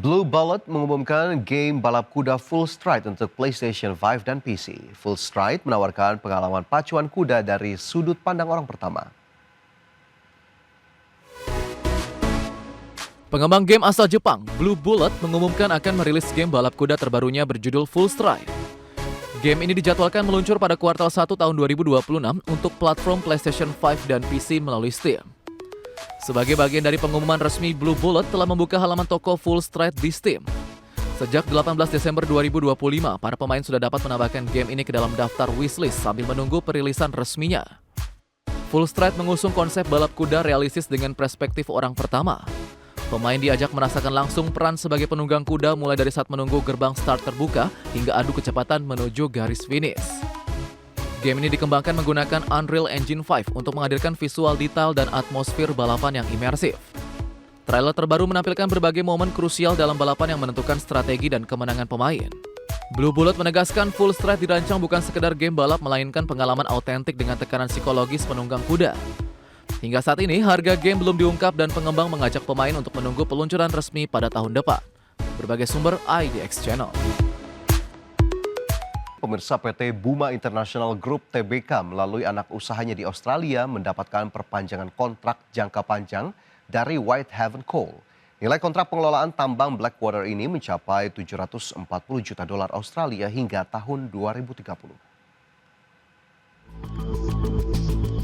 Blue Bullet mengumumkan game balap kuda Full Stride untuk PlayStation 5 dan PC. Full Stride menawarkan pengalaman pacuan kuda dari sudut pandang orang pertama. Pengembang game asal Jepang, Blue Bullet mengumumkan akan merilis game balap kuda terbarunya berjudul Full Stride. Game ini dijadwalkan meluncur pada kuartal 1 tahun 2026 untuk platform PlayStation 5 dan PC melalui Steam. Sebagai bagian dari pengumuman resmi, Blue Bullet telah membuka halaman toko Full Stride di Steam. Sejak 18 Desember 2025, para pemain sudah dapat menambahkan game ini ke dalam daftar wishlist sambil menunggu perilisan resminya. Full Stride mengusung konsep balap kuda realistis dengan perspektif orang pertama. Pemain diajak merasakan langsung peran sebagai penunggang kuda mulai dari saat menunggu gerbang start terbuka hingga adu kecepatan menuju garis finish. Game ini dikembangkan menggunakan Unreal Engine 5 untuk menghadirkan visual detail dan atmosfer balapan yang imersif. Trailer terbaru menampilkan berbagai momen krusial dalam balapan yang menentukan strategi dan kemenangan pemain. Blue Bullet menegaskan Full Stride dirancang bukan sekedar game balap melainkan pengalaman autentik dengan tekanan psikologis penunggang kuda. Hingga saat ini, harga game belum diungkap dan pengembang mengajak pemain untuk menunggu peluncuran resmi pada tahun depan. Berbagai sumber IDX Channel. Pemirsa, PT Buma International Group Tbk melalui anak usahanya di Australia mendapatkan perpanjangan kontrak jangka panjang dari Whitehaven Coal. Nilai kontrak pengelolaan tambang Blackwater ini mencapai 740 juta dolar Australia hingga tahun 2030.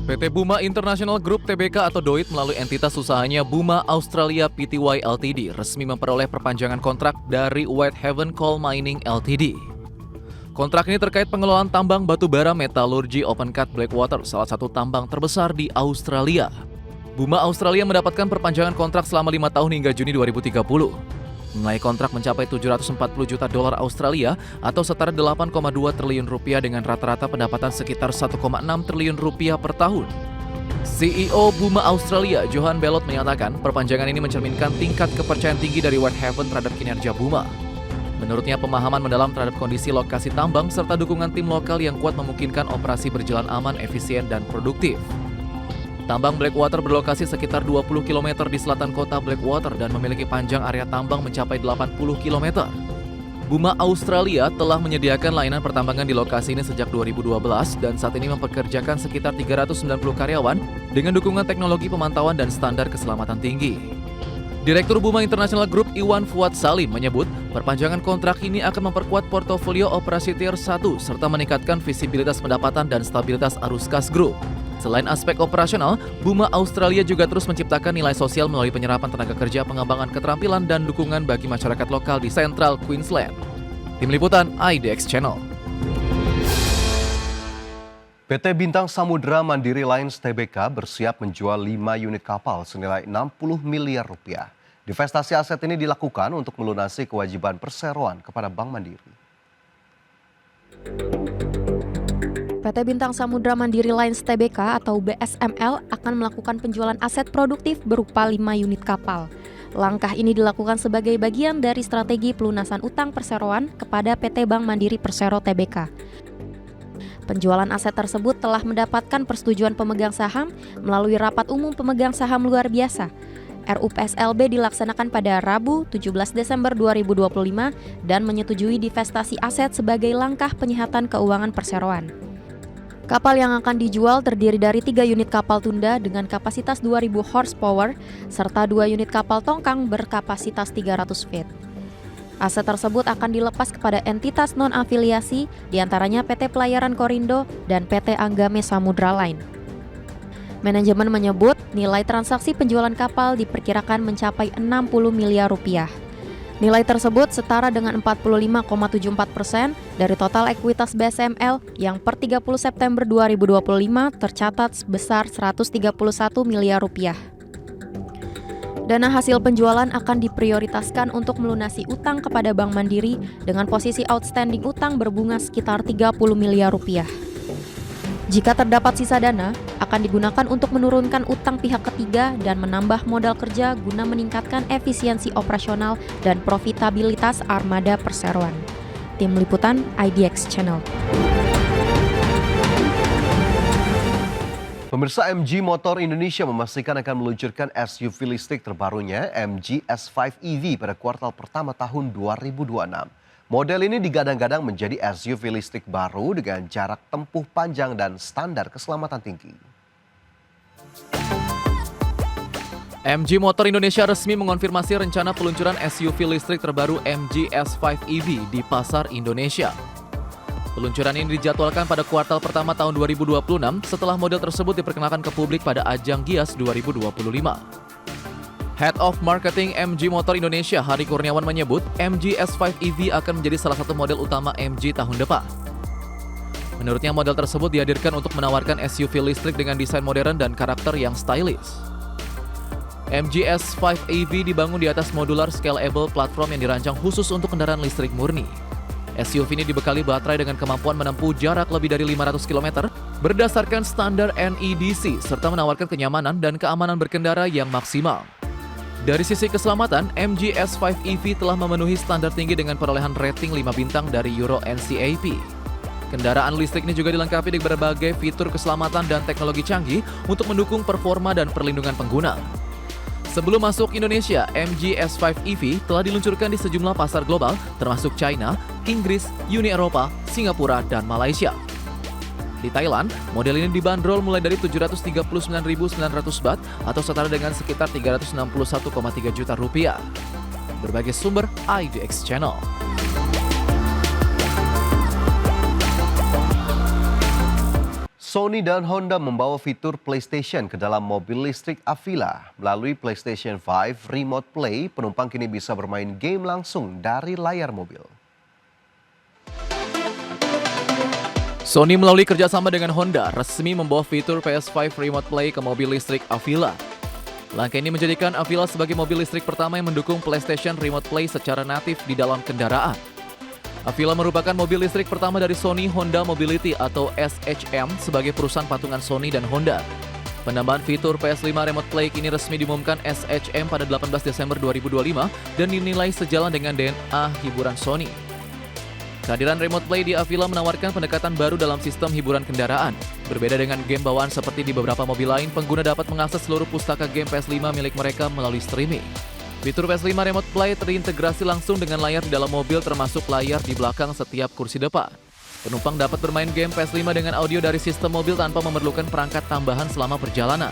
PT Buma International Group Tbk atau DOIT melalui entitas usahanya Buma Australia Pty Ltd resmi memperoleh perpanjangan kontrak dari Whitehaven Coal Mining Ltd. Kontrak ini terkait pengelolaan tambang batu bara metalurgi open cut Blackwater, salah satu tambang terbesar di Australia. Buma Australia mendapatkan perpanjangan kontrak selama 5 tahun hingga Juni 2030. Nilai kontrak mencapai 740 juta dolar Australia atau setara 8,2 triliun rupiah dengan rata-rata pendapatan sekitar 1,6 triliun rupiah per tahun. CEO Buma Australia, Johan Bellot menyatakan perpanjangan ini mencerminkan tingkat kepercayaan tinggi dari Whitehaven terhadap kinerja Buma. Menurutnya, pemahaman mendalam terhadap kondisi lokasi tambang serta dukungan tim lokal yang kuat memungkinkan operasi berjalan aman, efisien, dan produktif. Tambang Blackwater berlokasi sekitar 20 km di selatan kota Blackwater dan memiliki panjang area tambang mencapai 80 km. Buma Australia telah menyediakan layanan pertambangan di lokasi ini sejak 2012 dan saat ini mempekerjakan sekitar 390 karyawan dengan dukungan teknologi pemantauan dan standar keselamatan tinggi. Direktur Buma International Group Iwan Fuad Salim menyebut perpanjangan kontrak ini akan memperkuat portofolio operasi Tier 1 serta meningkatkan visibilitas pendapatan dan stabilitas arus kas grup. Selain aspek operasional, Buma Australia juga terus menciptakan nilai sosial melalui penyerapan tenaga kerja, pengembangan keterampilan, dan dukungan bagi masyarakat lokal di Central Queensland. Tim Liputan IDX Channel. PT Bintang Samudra Mandiri Lines Tbk bersiap menjual 5 unit kapal senilai 60 miliar rupiah. Divestasi aset ini dilakukan untuk melunasi kewajiban perseroan kepada Bank Mandiri. PT Bintang Samudra Mandiri Lines Tbk atau BSML akan melakukan penjualan aset produktif berupa 5 unit kapal. Langkah ini dilakukan sebagai bagian dari strategi pelunasan utang perseroan kepada PT Bank Mandiri Persero Tbk. Penjualan aset tersebut telah mendapatkan persetujuan pemegang saham melalui rapat umum pemegang saham luar biasa. RUPSLB dilaksanakan pada Rabu 17 Desember 2025 dan menyetujui divestasi aset sebagai langkah penyehatan keuangan perseroan. Kapal yang akan dijual terdiri dari 3 unit kapal tunda dengan kapasitas 2.000 horsepower serta 2 unit kapal tongkang berkapasitas 300 feet. Aset tersebut akan dilepas kepada entitas non-afiliasi, diantaranya PT Pelayaran Korindo dan PT Anggame Samudra Line. Manajemen menyebut nilai transaksi penjualan kapal diperkirakan mencapai 60 miliar rupiah. Nilai tersebut setara dengan 45,74% dari total ekuitas BSML yang per 30 September 2025 tercatat sebesar 131 miliar rupiah. Dana hasil penjualan akan diprioritaskan untuk melunasi utang kepada Bank Mandiri dengan posisi outstanding utang berbunga sekitar 30 miliar rupiah. Jika terdapat sisa dana, akan digunakan untuk menurunkan utang pihak ketiga dan menambah modal kerja guna meningkatkan efisiensi operasional dan profitabilitas armada perseroan. Tim Liputan IDX Channel. Pemirsa, MG Motor Indonesia memastikan akan meluncurkan SUV listrik terbarunya MG S5 EV pada kuartal pertama tahun 2026. Model ini digadang-gadang menjadi SUV listrik baru dengan jarak tempuh panjang dan standar keselamatan tinggi. MG Motor Indonesia resmi mengonfirmasi rencana peluncuran SUV listrik terbaru MG S5 EV di pasar Indonesia. Peluncuran ini dijadwalkan pada kuartal pertama tahun 2026 setelah model tersebut diperkenalkan ke publik pada ajang Gias 2025. Head of Marketing MG Motor Indonesia Hari Kurniawan menyebut MG S5 EV akan menjadi salah satu model utama MG tahun depan. Menurutnya model tersebut dihadirkan untuk menawarkan SUV listrik dengan desain modern dan karakter yang stylish. MG S5 EV dibangun di atas modular scalable platform yang dirancang khusus untuk kendaraan listrik murni. SUV ini dibekali baterai dengan kemampuan menempuh jarak lebih dari 500 km berdasarkan standar NEDC serta menawarkan kenyamanan dan keamanan berkendara yang maksimal. Dari sisi keselamatan, MG S5 EV telah memenuhi standar tinggi dengan perolehan rating 5 bintang dari Euro NCAP. Kendaraan listrik ini juga dilengkapi dengan berbagai fitur keselamatan dan teknologi canggih untuk mendukung performa dan perlindungan pengguna. Sebelum masuk Indonesia, MG S5 EV telah diluncurkan di sejumlah pasar global termasuk China, Inggris, Uni Eropa, Singapura, dan Malaysia. Di Thailand, model ini dibanderol mulai dari 739.900 baht atau setara dengan sekitar 361,3 juta rupiah. Berbagai sumber IDX Channel. Sony dan Honda membawa fitur PlayStation ke dalam mobil listrik Avila. Melalui PlayStation 5 Remote Play, penumpang kini bisa bermain game langsung dari layar mobil. Sony melalui kerjasama dengan Honda resmi membawa fitur PS5 Remote Play ke mobil listrik Avila. Langkah ini menjadikan Avila sebagai mobil listrik pertama yang mendukung PlayStation Remote Play secara natif di dalam kendaraan. Avila merupakan mobil listrik pertama dari Sony Honda Mobility atau SHM sebagai perusahaan patungan Sony dan Honda. Penambahan fitur PS5 Remote Play kini resmi diumumkan SHM pada 18 Desember 2025 dan dinilai sejalan dengan DNA hiburan Sony. Kehadiran Remote Play di Avila menawarkan pendekatan baru dalam sistem hiburan kendaraan. Berbeda dengan game bawaan seperti di beberapa mobil lain, pengguna dapat mengakses seluruh pustaka game PS5 milik mereka melalui streaming. Fitur PS5 Remote Play terintegrasi langsung dengan layar di dalam mobil termasuk layar di belakang setiap kursi depan. Penumpang dapat bermain game PS5 dengan audio dari sistem mobil tanpa memerlukan perangkat tambahan selama perjalanan.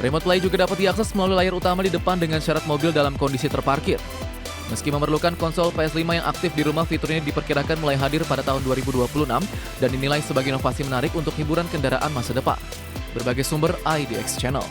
Remote Play juga dapat diakses melalui layar utama di depan dengan syarat mobil dalam kondisi terparkir. Meski memerlukan konsol PS5 yang aktif di rumah, fitur ini diperkirakan mulai hadir pada tahun 2026 dan dinilai sebagai inovasi menarik untuk hiburan kendaraan masa depan. Berbagai sumber IDX Channel.